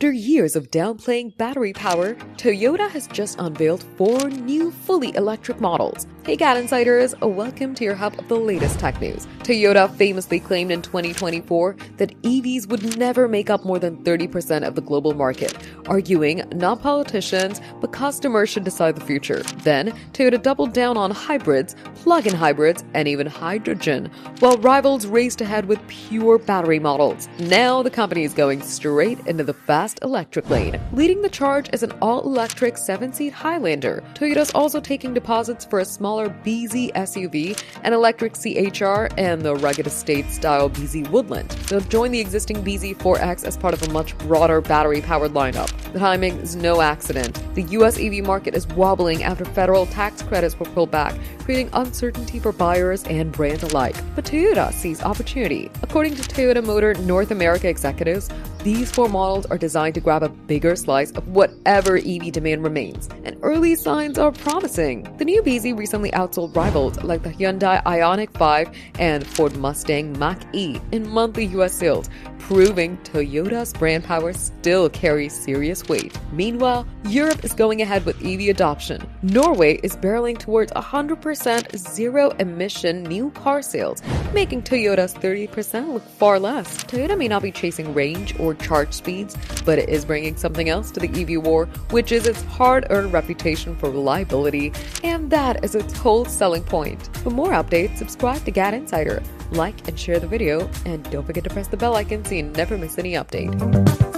After years of downplaying battery power, Toyota has just unveiled 4 new fully electric models. Hey GadInsiders, welcome to your hub of the latest tech news. Toyota famously claimed in 2024 that EVs would never make up more than 30% of the global market, arguing not politicians, but customers should decide the future. Then, Toyota doubled down on hybrids, plug-in hybrids, and even hydrogen, while rivals raced ahead with pure battery models. Now, the company is going straight into the fast electric lane. Leading the charge is an all-electric 7-seat Highlander. Toyota's also taking deposits for a smaller BZ SUV, an electric CHR, and the rugged estate-style BZ Woodland. They'll join the existing BZ4X as part of a much broader battery-powered lineup. The timing is no accident. The US EV market is wobbling after federal tax credits were pulled back, creating uncertainty for buyers and brands alike. But Toyota sees opportunity. According to Toyota Motor North America executives, these 4 models are designed to grab a bigger slice of whatever EV demand remains, and early signs are promising. The new BZ recently outsold rivals like the Hyundai Ioniq 5 and Ford Mustang Mach-E in monthly US sales, proving Toyota's brand power still carries serious weight. Meanwhile, Europe is going ahead with EV adoption. Norway is barreling towards 100% zero-emission new car sales, making Toyota's 30% look far less. Toyota may not be chasing range or charge speeds, but it is bringing something else to the EV war, which is its hard-earned reputation for reliability, and that is its whole selling point. For more updates, subscribe to GadInsider, like and share the video, and don't forget to press the bell icon so you never miss any update.